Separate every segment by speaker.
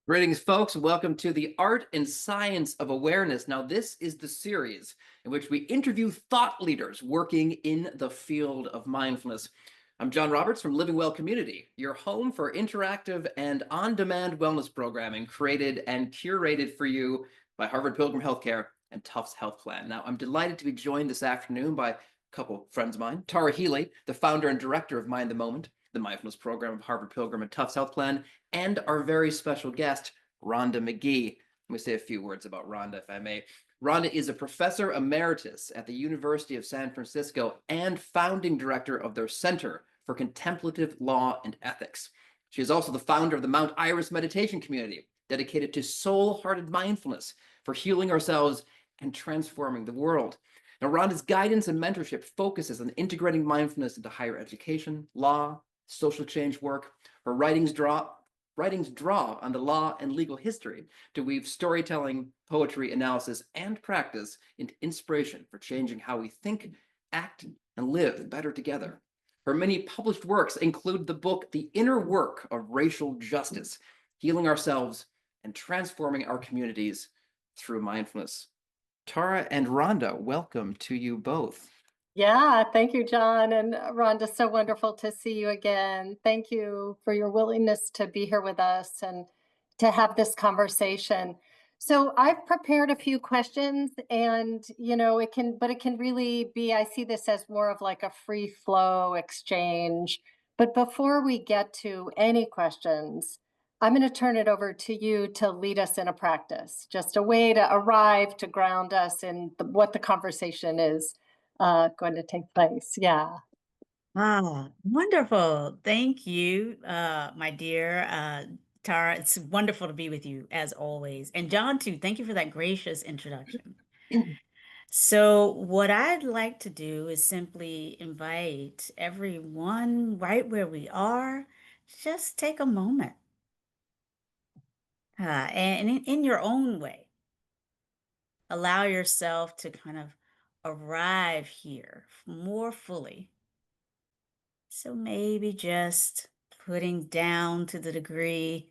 Speaker 1: Greetings, folks. Welcome to the Art and Science of Awareness. Now, this is the series in which we interview thought leaders working in the field of mindfulness. I'm John Roberts from Living Well Community, your home for interactive and on-demand wellness programming created and curated for you by Harvard Pilgrim Healthcare and Tufts Health Plan. Now, I'm delighted to be joined this afternoon by a couple friends of mine. Tara Healy, the founder and director of Mind the Moment, the mindfulness program of Harvard Pilgrim and Tufts Health Plan, and our very special guest, Rhonda Magee. Let me say a few words about Rhonda, if I may. Rhonda is a professor emeritus at the University of San Francisco and founding director of their Center for Contemplative Law and Ethics. She is also the founder of the Mount Iris Meditation Community, dedicated to soul-hearted mindfulness for healing ourselves and transforming the world. Now, Rhonda's guidance and mentorship focuses on integrating mindfulness into higher education, law, social change work. Her writings draw on the law and legal history to weave storytelling, poetry, analysis, and practice into inspiration for changing how we think, act, and live better together. Her many published works include the book The Inner Work of Racial Justice, Healing Ourselves and Transforming Our Communities Through Mindfulness. Tara and Rhonda, welcome to you both.
Speaker 2: Yeah, thank you, John. And Rhonda, so wonderful to see you again. Thank you for your willingness to be here with us and to have this conversation. So I've prepared a few questions and it can really be, I see this as more of like a free flow exchange. But before we get to any questions, I'm going to turn it over to you to lead us in a practice, just a way to arrive to ground us in what the conversation is going to take place. Yeah.
Speaker 3: Ah, wonderful. Thank you, my dear Tara. It's wonderful to be with you as always. And John, too, thank you for that gracious introduction. So, what I'd like to do is simply invite everyone right where we are, just take a moment and in your own way, allow yourself to kind of arrive here more fully. So maybe just putting down to the degree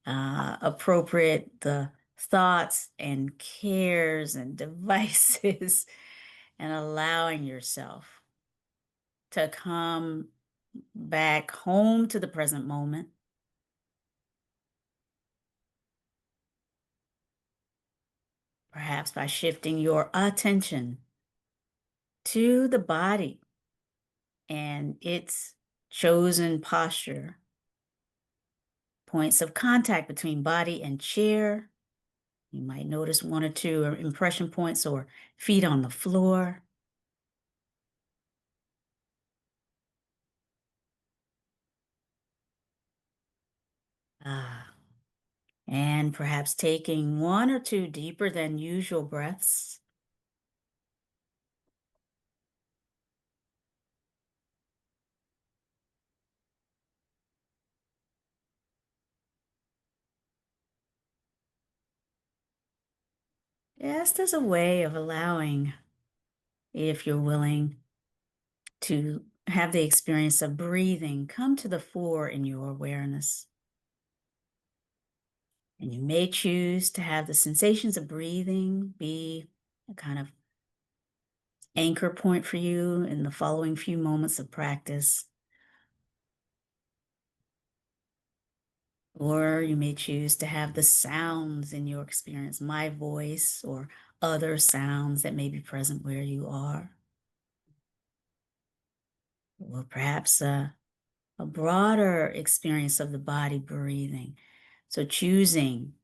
Speaker 3: appropriate the thoughts and cares and devices and allowing yourself to come back home to the present moment. Perhaps by shifting your attention to the body and its chosen posture, points of contact between body and chair. You might notice one or two impression points or feet on the floor. Ah, and perhaps taking one or two deeper than usual breaths. Just as a way of allowing, if you're willing, to have the experience of breathing come to the fore in your awareness. And you may choose to have the sensations of breathing be a kind of anchor point for you in the following few moments of practice. Or you may choose to have the sounds in your experience, my voice or other sounds that may be present where you are. Or perhaps a broader experience of the body breathing. So choosing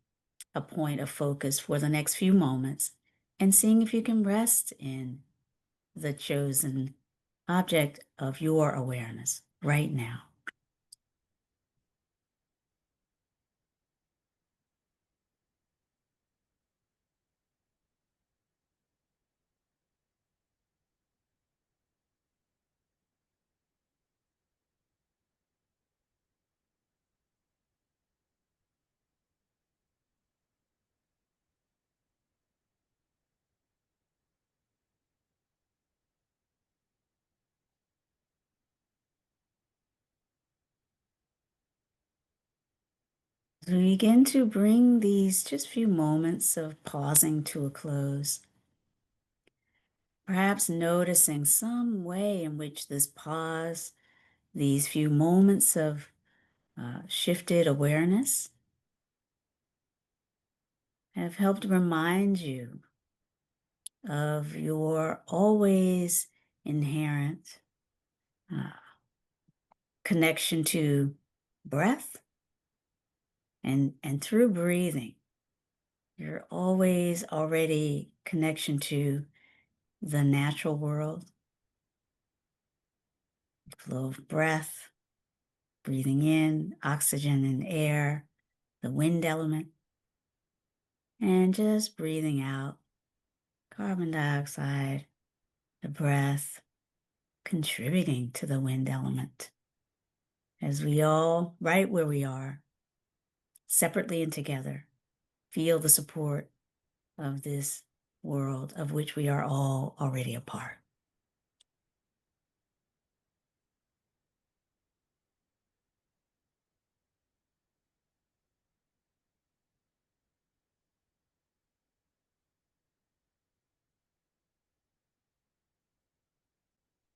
Speaker 3: a point of focus for the next few moments and seeing if you can rest in the chosen object of your awareness right now. As we begin to bring these just few moments of pausing to a close, perhaps noticing some way in which this pause, these few moments of shifted awareness, have helped remind you of your always inherent uh, connection to breath, and through breathing, you're always already connection to the natural world, flow of breath, breathing in oxygen and air, the wind element, and just breathing out carbon dioxide, the breath, contributing to the wind element. As we all, right where we are, separately and together, feel the support of this world of which we are all already a part.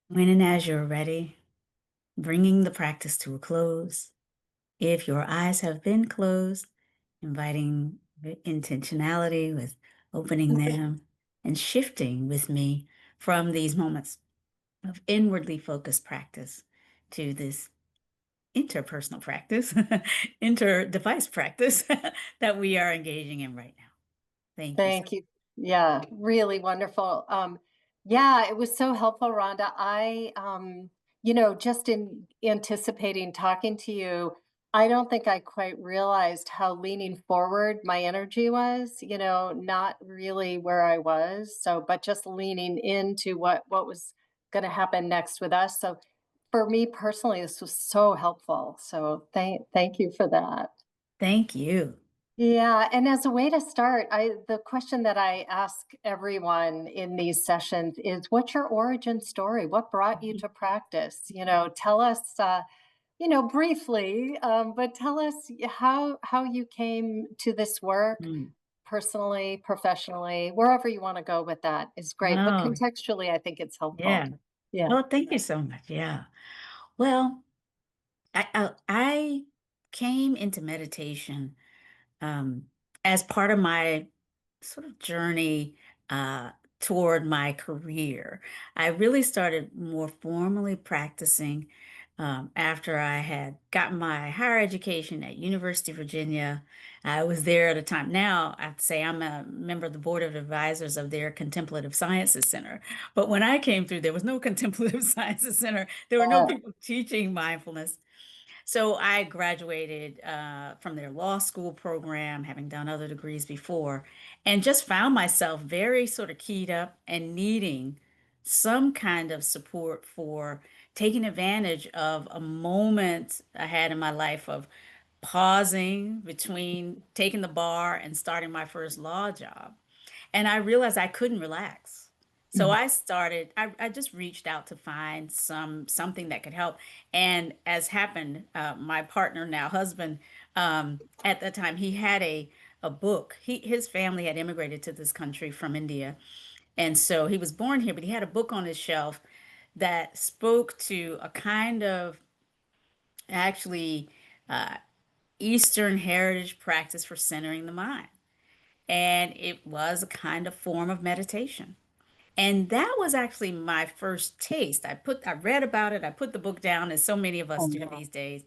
Speaker 3: When and as you're ready, bringing the practice to a close. If your eyes have been closed, inviting intentionality with opening them and shifting with me from these moments of inwardly focused practice to this interpersonal practice, inter-device practice that we are engaging in right now. Thank you.
Speaker 2: Thank you. Yeah, really wonderful. Yeah, it was so helpful, Rhonda. Just in anticipating talking to you, I don't think I quite realized how leaning forward my energy was, not really where I was. So, but just leaning into what was going to happen next with us. So for me personally, this was so helpful. So thank you for that.
Speaker 3: Thank you.
Speaker 2: Yeah, and as a way to start, the question that I ask everyone in these sessions is, what's your origin story? What brought you to practice? Tell us, briefly, but tell us how you came to this work
Speaker 3: Mm.
Speaker 2: personally, professionally, wherever you want to go with that is great. But
Speaker 3: Oh,
Speaker 2: contextually, I think it's helpful.
Speaker 3: yeah.
Speaker 2: Yeah.
Speaker 3: Oh, thank you so much. Yeah. Well, I came into meditation um, as part of my sort of journey uh, toward my career. I really started more formally practicing after I had gotten my higher education at University of Virginia. I was there at a time. Now I have to say I'm a member of the board of advisors of their Contemplative Sciences Center. But when I came through, there was no Contemplative Sciences Center. There were no people teaching mindfulness. So I graduated from their law school program, having done other degrees before, and just found myself very sort of keyed up and needing some kind of support for taking advantage of a moment I had in my life of pausing between taking the bar and starting my first law job. And I realized I couldn't relax. So I just reached out to find something that could help. And as happened, my partner, now husband, at the time, he had a book. His family had immigrated to this country from India. And so he was born here, but he had a book on his shelf that spoke to a kind of actually uh, Eastern heritage practice for centering the mind. And it was a kind of form of meditation. And that was actually my first taste. I read about it, I put the book down, as so many of us do these days,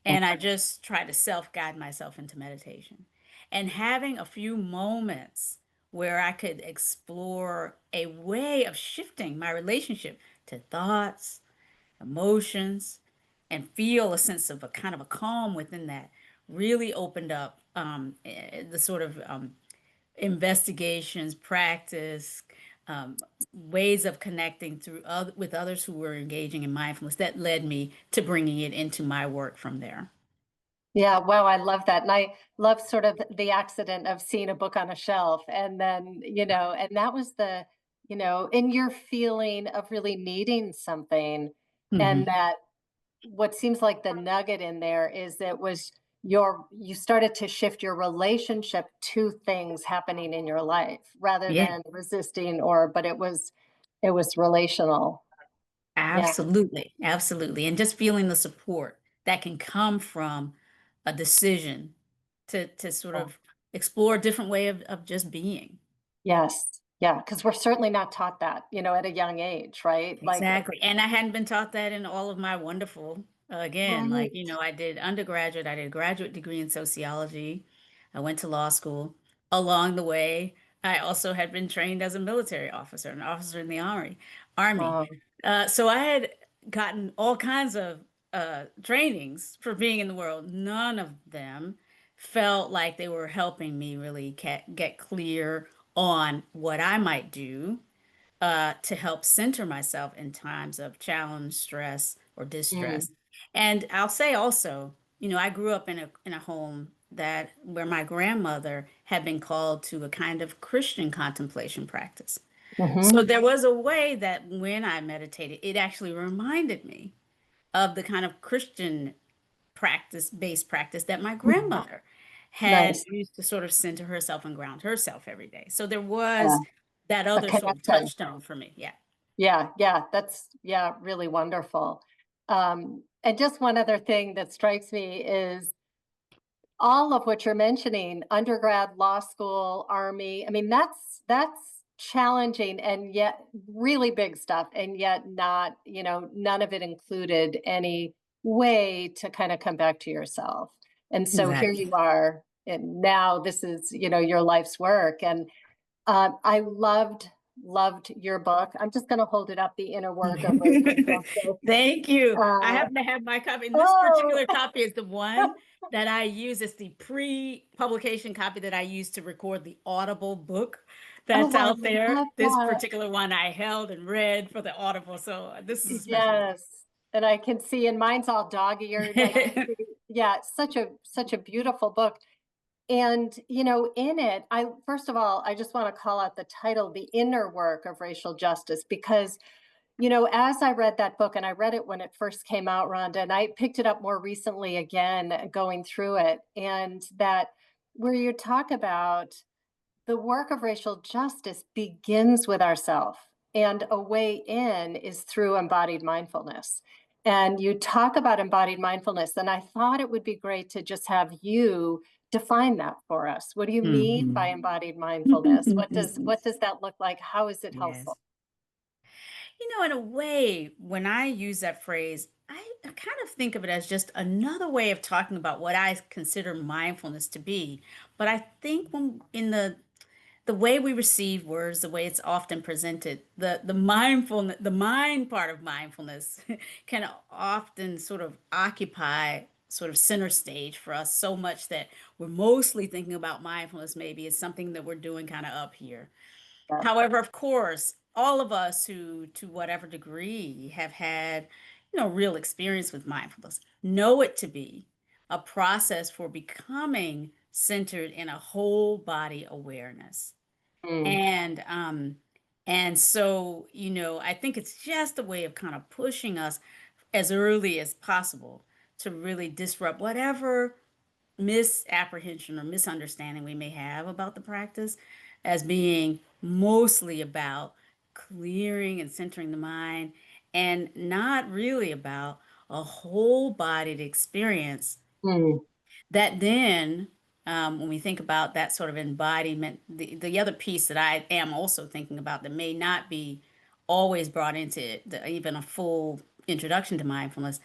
Speaker 3: and I just tried to self-guide myself into meditation. And having a few moments where I could explore a way of shifting my relationship to thoughts, emotions, and feel a sense of a kind of a calm within that really opened up the sort of investigations, practice, um, ways of connecting with others who were engaging in mindfulness that led me to bringing it into my work from there.
Speaker 2: Yeah, wow, I love that. And I love sort of the accident of seeing a book on a shelf and then, and that was in your feeling of really needing something, and
Speaker 3: Hmm.
Speaker 2: that what seems like the nugget in there is that was you started to shift your relationship to things happening in your life rather
Speaker 3: Yeah,
Speaker 2: than resisting, but it was relational. Yeah.
Speaker 3: absolutely. Absolutely. And just feeling the support that can come from a decision to sort
Speaker 2: Yeah.
Speaker 3: of explore a different way of just being.
Speaker 2: Yes. Yeah, because we're certainly not taught that, at a young age, right? Like,
Speaker 3: Exactly. And I hadn't been taught that in all of my wonderful, again, like,
Speaker 2: right.
Speaker 3: I did undergraduate, I did a graduate degree in sociology. I went to law school. Along the way, I also had been trained as a military officer, an officer in the army.
Speaker 2: Um,
Speaker 3: So I had gotten all kinds of trainings for being in the world. None of them felt like they were helping me really get clear on what I might do to help center myself in times of challenge, stress, or
Speaker 2: mm,
Speaker 3: distress. And I'll say also, I grew up in a home that where my grandmother had been called to a kind of Christian contemplation practice. So
Speaker 2: mhm,
Speaker 3: there was a way that when I meditated, it actually reminded me of the kind of Christian based practice that my
Speaker 2: mhm.
Speaker 3: grandmother had
Speaker 2: Nice.
Speaker 3: used to sort of center herself and ground herself every day. So there
Speaker 2: Yeah,
Speaker 3: was that
Speaker 2: a
Speaker 3: other sort of
Speaker 2: connection.
Speaker 3: touchstone for me. Yeah.
Speaker 2: Yeah, yeah, that's yeah, really wonderful. And just one other thing that strikes me is all of what you're mentioning, undergrad, law school, army. I mean, that's challenging and yet really big stuff, and yet not, none of it included any way to kind of come back to yourself. And so here you
Speaker 3: Exactly.
Speaker 2: are, and now this is, your life's work. And I loved your book. I'm just going to hold it up, The Inner Work of Racial Justice.
Speaker 3: Thank you. I
Speaker 2: Uh,
Speaker 3: happen to have my copy. And this
Speaker 2: oh,
Speaker 3: particular copy is the one that I use. It's the pre-publication copy that I use to record the Audible book that's
Speaker 2: oh, I
Speaker 3: out there.
Speaker 2: love
Speaker 3: This
Speaker 2: that.
Speaker 3: particular one I held and read for the Audible. So this is a special one.
Speaker 2: Yes. And I can see, and mine's all dog-eared. I can see, yeah, it's such a beautiful book. And, in it, I first of all, I just want to call out the title, The Inner Work of Racial Justice, because, as I read that book, and I read it when it first came out, Rhonda, and I picked it up more recently again, going through it, and that where you talk about the work of racial justice begins with ourself, and a way in is through embodied mindfulness. And you talk about embodied mindfulness, and I thought it would be great to just have you define that for us. What do you mean by
Speaker 3: Mhm.
Speaker 2: embodied mindfulness? What does that look like? How is it helpful?
Speaker 3: Yes. In a way, when I use that phrase, I kind of think of it as just another way of talking about what I consider mindfulness to be. But I think when in the way we receive words, the way it's often presented, the mindfulness, the mind part of mindfulness can often sort of occupy sort of center stage for us so much that we're mostly thinking about mindfulness maybe as something that we're doing kind of up here.
Speaker 2: Yeah.
Speaker 3: However, of course, all of us who, to whatever degree, have had, real experience with mindfulness, know it to be a process for becoming centered in a whole body awareness.
Speaker 2: Mm,
Speaker 3: And so, I think it's just a way of kind of pushing us as early as possible to really disrupt whatever misapprehension or misunderstanding we may have about the practice as being mostly about clearing and centering the mind and not really about a whole bodied experience
Speaker 2: mm,
Speaker 3: that then when we think about that sort of embodiment, the other piece that I am also thinking about that may not be always brought into even a full introduction to mindfulness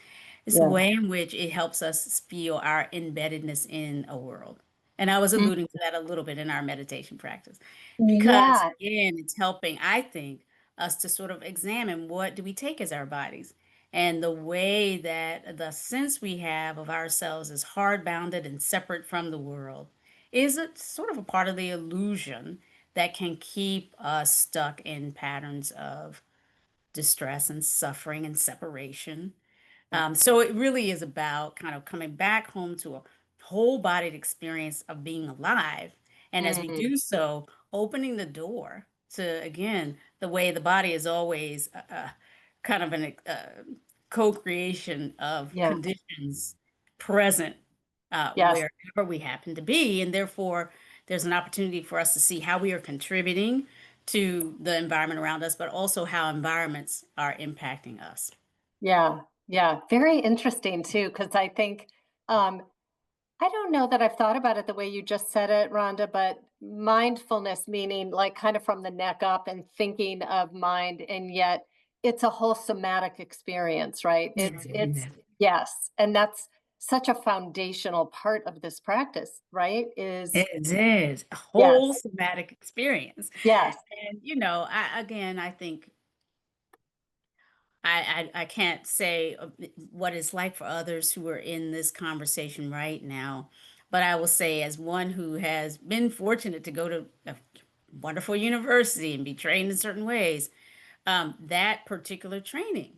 Speaker 3: is the
Speaker 2: yeah.
Speaker 3: way in which it helps us feel our embeddedness in a world. And I was
Speaker 2: Mm,
Speaker 3: alluding to that a little bit in our meditation practice, because
Speaker 2: yeah.
Speaker 3: again, it's helping, I think, us to sort of examine what do we take as our bodies and the way that the sense we have of ourselves as hard bounded and separate from the world is a sort of a part of the illusion that can keep us stuck in patterns of distress and suffering and separation. So it really is about kind of coming back home to a whole bodied experience of being alive. And as we
Speaker 2: Mm,
Speaker 3: do so, opening the door to, again, the way the body is always kind of an co creation of
Speaker 2: yeah.
Speaker 3: conditions present
Speaker 2: Yes.
Speaker 3: wherever we happen to be. And therefore, there's an opportunity for us to see how we are contributing to the environment around us, but also how environments are impacting us.
Speaker 2: Yeah. Yeah. Very interesting too, because I think um, I don't know that I've thought about it the way you just said it, Rhonda, but mindfulness meaning like kind of from the neck up and thinking of mind, and yet it's a whole somatic experience, right? It's
Speaker 3: Yeah.
Speaker 2: yes, and that's such a foundational part of this practice, right? Is
Speaker 3: It is a whole
Speaker 2: yes,
Speaker 3: somatic experience.
Speaker 2: yes,
Speaker 3: And, I think I can't say what it's like for others who are in this conversation right now, but I will say, as one who has been fortunate to go to a wonderful university and be trained in certain ways, that particular training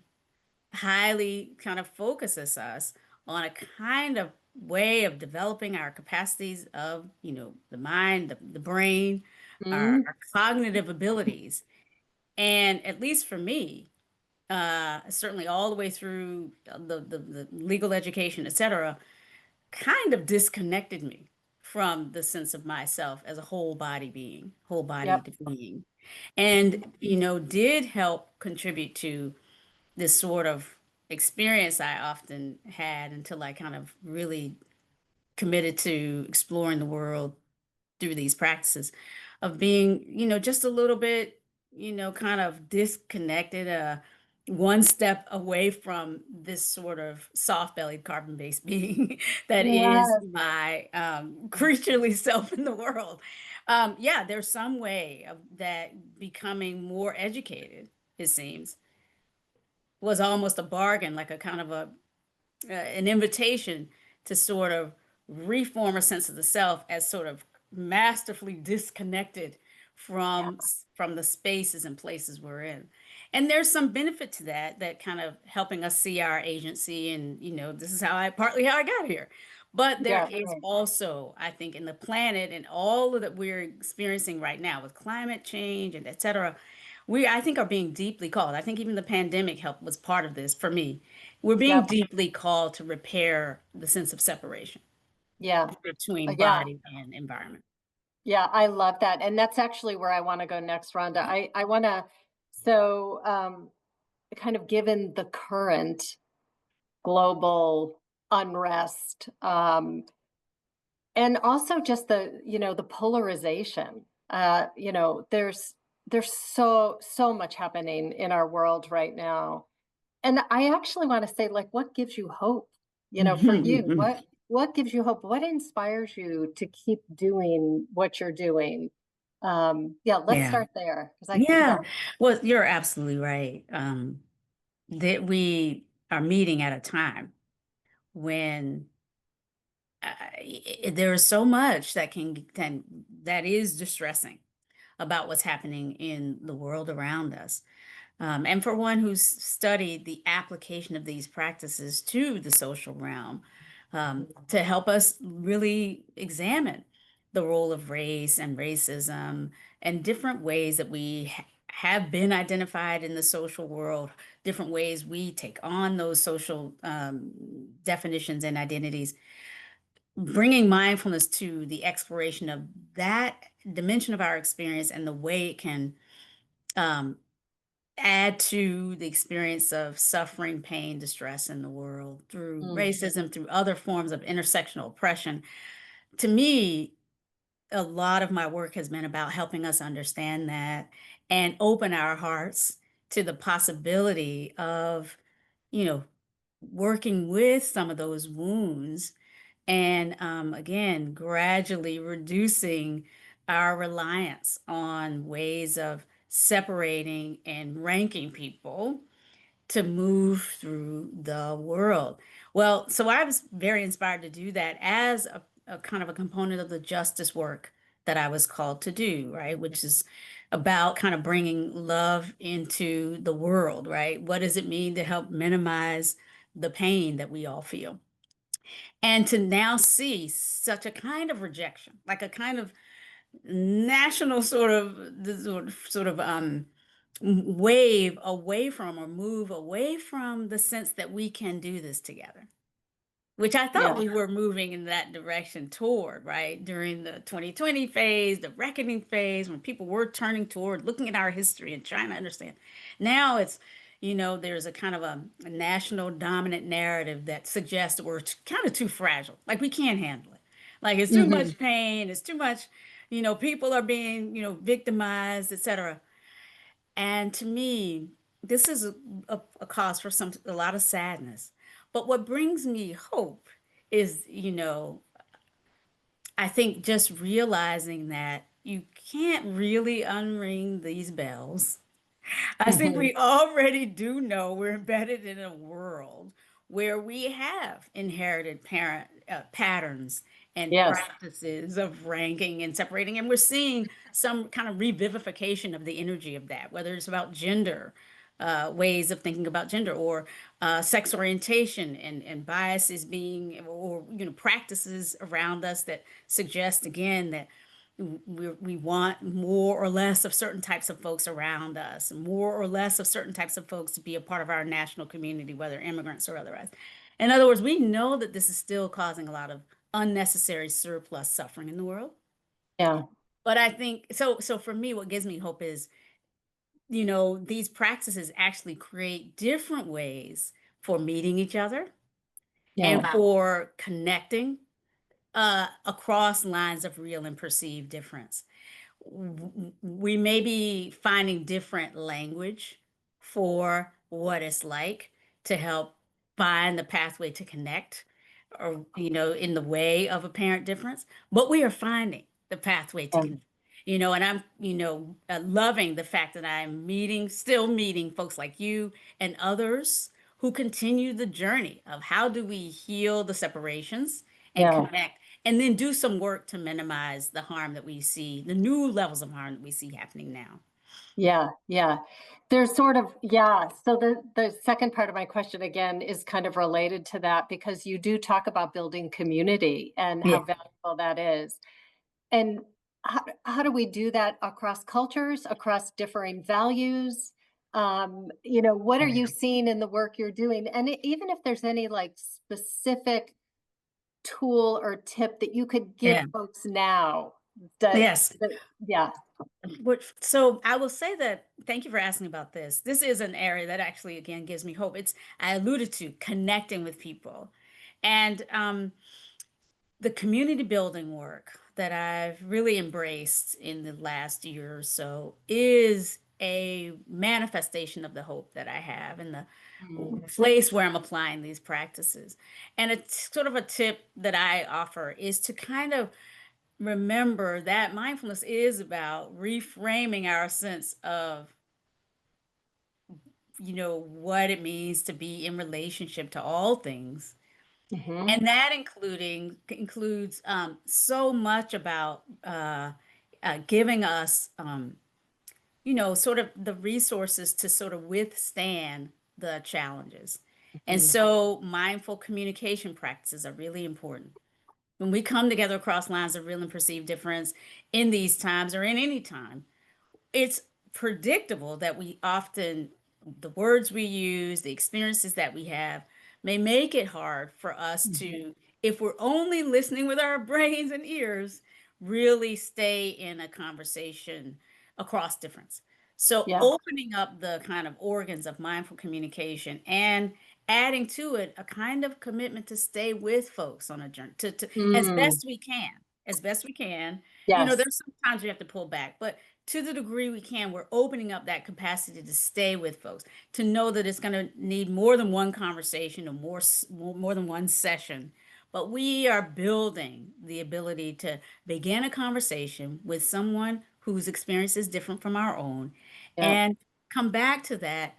Speaker 3: highly kind of focuses us on a kind of way of developing our capacities of, the mind, the brain,
Speaker 2: mm,
Speaker 3: our cognitive abilities. And at least for me, certainly all the way through the legal education, et cetera, kind of disconnected me from the sense of myself as a whole body being, whole
Speaker 2: yep,
Speaker 3: bodied being. And, did help contribute to this sort of experience I often had until I kind of really committed to exploring the world through these practices of being, just a little bit, kind of disconnected, one step away from this sort of soft-bellied carbon-based being that is
Speaker 2: yes,
Speaker 3: my creaturely self in the world. Yeah, there's some way of that becoming more educated, it seems, was almost a bargain, like a kind of an invitation to sort of reform a sense of the self as sort of masterfully disconnected
Speaker 2: yeah,
Speaker 3: from the spaces and places we're in. And there's some benefit to that kind of helping us see our agency, and this is partly how I got here. But there
Speaker 2: yeah,
Speaker 3: is
Speaker 2: right,
Speaker 3: also, I think, in the planet and all of that we're experiencing right now with climate change and et cetera, I think, are being deeply called. I think even the pandemic help was part of this for me. We're being
Speaker 2: yep,
Speaker 3: deeply called to repair the sense of separation
Speaker 2: yeah,
Speaker 3: between
Speaker 2: yeah.
Speaker 3: body and environment.
Speaker 2: Yeah, I love that, and that's actually where I wanna go next, Rhonda. I wanna so, kind of given the current global unrest, and also just the polarization, there's so much happening in our world right now. And I actually wanna say, like, what gives you hope? For you, what gives you hope? What inspires you to keep doing what you're doing? Yeah, let's
Speaker 3: Yeah.
Speaker 2: start there because I think
Speaker 3: Yeah.
Speaker 2: that
Speaker 3: Well, you're absolutely right. That we are meeting at a time when there is so much that is distressing about what's happening in the world around us. And for one who's studied the application of these practices to the social realm, to help us really examine the role of race and racism and different ways that we have been identified in the social world, different ways we take on those social definitions and identities, bringing mindfulness to the exploration of that dimension of our experience and the way it can um, add to the experience of suffering, pain, distress in the world through
Speaker 2: mm,
Speaker 3: racism, through other forms of intersectional oppression. To me, a lot of my work has been about helping us understand that and open our hearts to the possibility of, you know, working with some of those wounds and again, gradually reducing our reliance on ways of separating and ranking people to move through the world. Well, so I was very inspired to do that as a kind of a component of the justice work that I was called to do, right? Which is about kind of bringing love into the world, right? What does it mean to help minimize the pain that we all feel? And to now see such a kind of rejection, like a kind of national wave, away from or move away from the sense that we can do this together. which I thought
Speaker 2: Yeah.
Speaker 3: we were moving in that direction toward, right? During the 2020 phase, the reckoning phase, when people were turning toward looking at our history and trying to understand. Now it's, there's a kind of a national dominant narrative that suggests that we're kind of too fragile. Like we can't handle it. Like it's too
Speaker 2: Hmm.
Speaker 3: much pain. It's too much, people are being, victimized, etc. And to me, this is a cause for a lot of sadness. But what brings me hope is, I think just realizing that you can't really unring these bells. I think
Speaker 2: Hmm.
Speaker 3: we already do know we're embedded in a world where we have inherited parent patterns and
Speaker 2: Yes.
Speaker 3: practices of ranking and separating, and we're seeing some kind of revivification of the energy of that, whether it's about gender, ways of thinking about gender, or sex orientation and biases being, or practices around us that suggest again that we want more or less of certain types of folks around us, more or less of certain types of folks to be a part of our national community, whether immigrants or otherwise. In other words, we know that this is still causing a lot of unnecessary surplus suffering in the world.
Speaker 2: Yeah.
Speaker 3: But I think so. So for me, what gives me hope is, these practices actually create different ways for meeting each other and
Speaker 2: Yeah.
Speaker 3: for connecting across lines of real and perceived difference. We may be finding different language for what it's like to help find the pathway to connect, or in the way of apparent difference, but we are finding the pathway to
Speaker 2: Yeah.
Speaker 3: connect. And I'm loving the fact that I'm still meeting folks like you and others who continue the journey of how do we heal the separations and
Speaker 2: Yeah.
Speaker 3: connect, and then do some work to minimize the harm that we see, the new levels of harm that we see happening now.
Speaker 2: Yeah. Yeah. There's sort of, yeah. So the second part of my question again is kind of related to that, because you do talk about building community and
Speaker 3: Yeah.
Speaker 2: how valuable that is. And how do we do that across cultures, across differing values? What are you seeing in the work you're doing? And even if there's any like specific tool or tip that you could give
Speaker 3: Yeah.
Speaker 2: folks now that,
Speaker 3: Yes.
Speaker 2: yeah.
Speaker 3: So I will say that, thank you for asking about this. This is an area that actually, again, gives me hope. I alluded to connecting with people. And the community building work that I've really embraced in the last year or so is a manifestation of the hope that I have in the
Speaker 2: Mm.
Speaker 3: place where I'm applying these practices. And it's sort of a tip that I offer is to kind of remember that mindfulness is about reframing our sense of, what it means to be in relationship to all things.
Speaker 2: Mhm.
Speaker 3: And that includes so much about giving us, sort of the resources to sort of withstand the challenges. And
Speaker 2: Mhm.
Speaker 3: so mindful communication practices are really important. When we come together across lines of real and perceived difference in these times or in any time, it's predictable that we often, the words we use, the experiences that we have, may make it hard for us
Speaker 2: Mhm.
Speaker 3: to, if we're only listening with our brains and ears, really stay in a conversation across difference. So
Speaker 2: Yeah.
Speaker 3: opening up the kind of organs of mindful communication and adding to it a kind of commitment to stay with folks on a journey, to as
Speaker 2: Mm.
Speaker 3: best we can, as best we can.
Speaker 2: Yes.
Speaker 3: There's sometimes we have to pull back, but to the degree we can, we're opening up that capacity to stay with folks, to know that it's going to need more than one conversation or more than one session. But we are building the ability to begin a conversation with someone whose experience is different from our own,
Speaker 2: Yeah.
Speaker 3: and come back to that,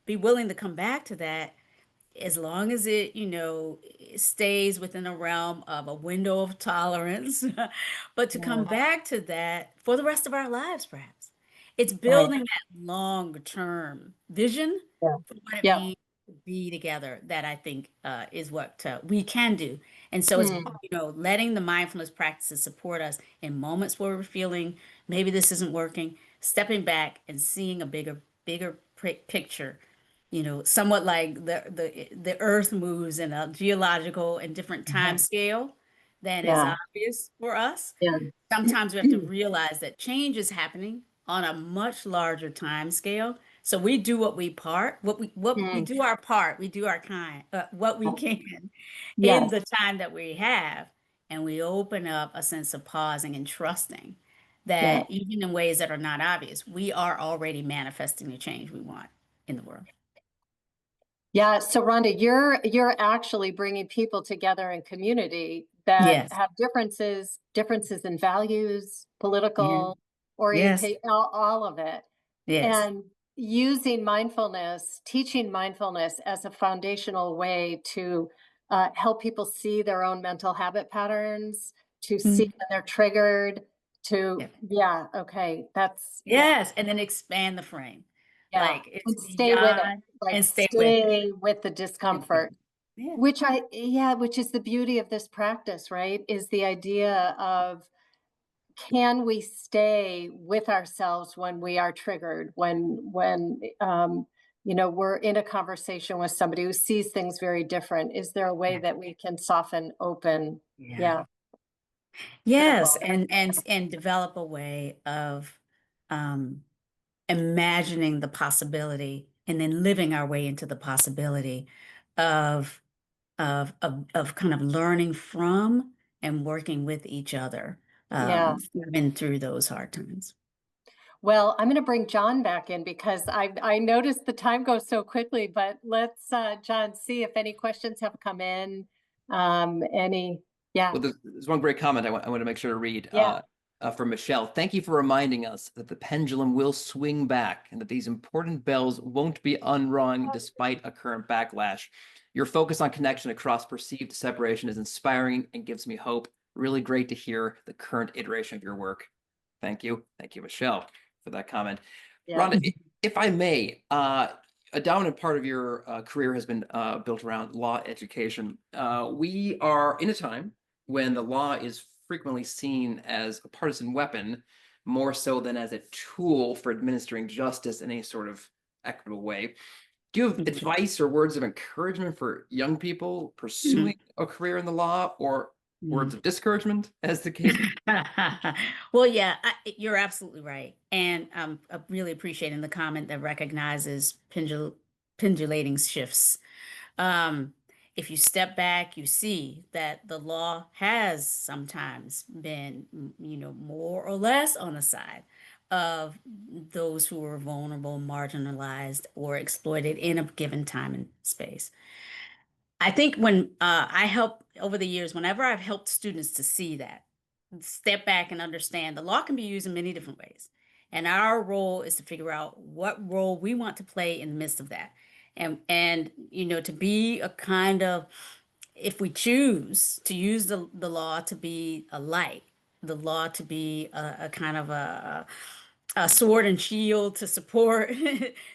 Speaker 3: be willing to come back to that as long as it, stays within a realm of a window of tolerance, but to come
Speaker 2: Yeah.
Speaker 3: back to that for the rest of our lives, perhaps. It's
Speaker 2: Right.
Speaker 3: building that long term vision
Speaker 2: Yeah.
Speaker 3: for what it
Speaker 2: Yeah.
Speaker 3: means to be together that I think is what we can do. And so it's,
Speaker 2: Mm.
Speaker 3: letting the mindfulness practices support us in moments where we're feeling maybe this isn't working, stepping back and seeing a bigger picture somewhat like the earth moves in a geological and different time scale than is
Speaker 2: Yeah.
Speaker 3: obvious for us.
Speaker 2: Yeah.
Speaker 3: Sometimes we have to realize that change is happening on a much larger time scale. So we do what we
Speaker 2: Mm.
Speaker 3: do our part, we do our what we can in
Speaker 2: Yes.
Speaker 3: the time that we have, and we open up a sense of pausing and trusting
Speaker 2: Yeah.
Speaker 3: that even in ways that are not obvious, we are already manifesting the change we want in the world.
Speaker 2: Yeah. So Rhonda, you're actually bringing people together in community that
Speaker 3: Yes.
Speaker 2: have differences in values,
Speaker 3: Yeah.
Speaker 2: political
Speaker 3: Yes.
Speaker 2: orientation, all of it.
Speaker 3: Yes.
Speaker 2: And using mindfulness, teaching mindfulness as a foundational way to help people see their own mental habit patterns, to see
Speaker 3: Mm.
Speaker 2: when they're triggered,
Speaker 3: Yeah.
Speaker 2: yeah, okay, yeah,
Speaker 3: Yes. And then expand the frame.
Speaker 2: yeah.
Speaker 3: Like it's
Speaker 2: And stay with it,
Speaker 3: beyond
Speaker 2: like
Speaker 3: and stay with it.
Speaker 2: stay with the
Speaker 3: And stay with
Speaker 2: discomfort,
Speaker 3: it. Yeah.
Speaker 2: which is the beauty of this practice, right? Is the idea of, can we stay with ourselves when we are triggered, when we're in a conversation with somebody who sees things very different? Is there a way
Speaker 3: Yeah.
Speaker 2: that we can soften, open?
Speaker 3: Yeah.
Speaker 2: Yeah,
Speaker 3: Yes.
Speaker 2: beautiful.
Speaker 3: And develop a way of um imagining the possibility and then living our way into the possibility of of kind of learning from and working with each other,
Speaker 2: Yeah.
Speaker 3: even through those hard times.
Speaker 2: Well, I'm going to bring John back in because I noticed the time goes so quickly, but let's John, see if any questions have come in. Any, yeah,
Speaker 1: Well, there's one great comment I want to make sure to read
Speaker 2: yeah,
Speaker 1: from Michelle. Thank you for reminding us that the pendulum will swing back and that these important bells won't be unrung despite a current backlash. Your focus on connection across perceived separation is inspiring and gives me hope. Really great to hear the current iteration of your work. Thank you. Thank you, Michelle, for that comment.
Speaker 2: yeah.
Speaker 1: Rhonda, if I may, a dominant part of your career has been built around law education. We are in a time when the law is frequently seen as a partisan weapon, more so than as a tool for administering justice in any sort of equitable way. Do you have advice or words of encouragement for young people pursuing a career in the law, or words of discouragement, as the case?
Speaker 3: Well, yeah, you're absolutely right. And I'm really appreciating the comment that recognizes pendulating shifts. Um, if you step back, you see that the law has sometimes been, more or less on the side of those who are vulnerable, marginalized, or exploited in a given time and space. I think when I help over the years, whenever I've helped students to see that, step back and understand the law can be used in many different ways. And our role is to figure out what role we want to play in the midst of that. And to be a kind of, if we choose to use the law to be a light, the law to be a kind of a sword and shield to support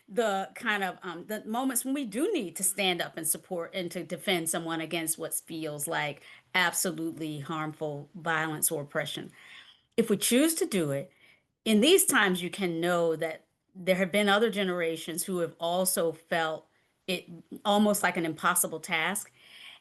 Speaker 3: the kind of the moments when we do need to stand up and support and to defend someone against what feels like absolutely harmful violence or oppression. If we choose to do it, in these times, you can know that there have been other generations who have also felt it almost like an impossible task.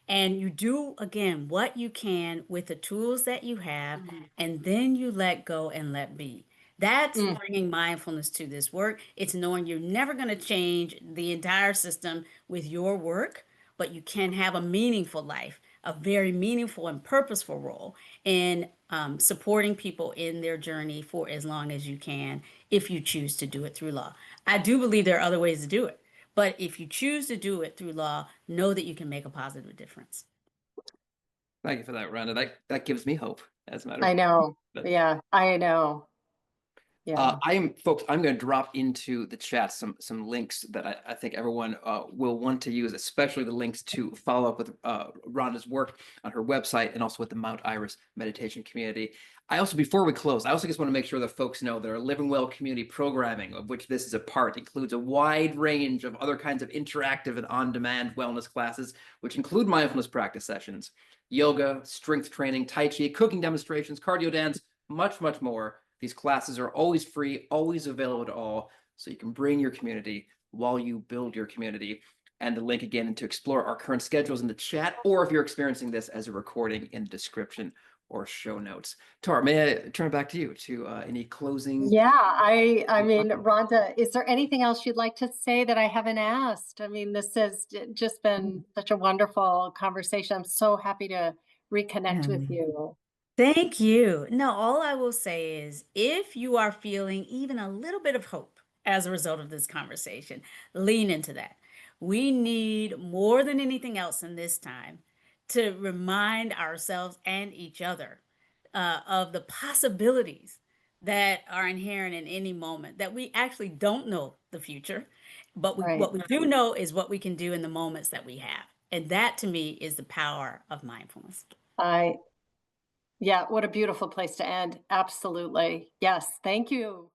Speaker 3: And you do, again, what you can with the tools that you have, and then you let go and let be. That's
Speaker 2: Mm,
Speaker 3: bringing mindfulness to this work. It's knowing you're never going to change the entire system with your work, but you can have a meaningful life, a very meaningful and purposeful role in supporting people in their journey for as long as you can, if you choose to do it through law. I do believe there are other ways to do it. But if you choose to do it through law, know that you can make a positive difference.
Speaker 1: Thank you for that, Rhonda. That gives me hope, as a matter of
Speaker 2: I know.
Speaker 1: fact.
Speaker 2: Yeah, I know. Yeah.
Speaker 1: Folks, I'm going to drop into the chat some links that I think everyone will want to use, especially the links to follow up with Rhonda's work on her website and also with the Mount Iris meditation community. I also, before we close, I also just want to make sure that folks know that our Living Well community programming, of which this is a part, includes a wide range of other kinds of interactive and on-demand wellness classes, which include mindfulness practice sessions, yoga, strength training, tai chi, cooking demonstrations, cardio dance, much, much more. These classes are always free, always available to all, so you can bring your community while you build your community. And the link again to explore our current schedules in the chat, or if you're experiencing this as a recording, in the description or show notes. Tara, may I turn it back to you to any closing?
Speaker 2: Yeah, I mean, Rhonda, is there anything else you'd like to say that I haven't asked? I mean, this has just been such a wonderful conversation. I'm so happy to reconnect with you.
Speaker 3: Thank you. No, all I will say is if you are feeling even a little bit of hope as a result of this conversation, lean into that. We need more than anything else in this time to remind ourselves and each other of the possibilities that are inherent in any moment, that we actually don't know the future, but
Speaker 2: Right.
Speaker 3: what we do know is what we can do in the moments that we have. And that to me is the power of mindfulness.
Speaker 2: Yeah, what a beautiful place to end. Absolutely. Yes. Thank you.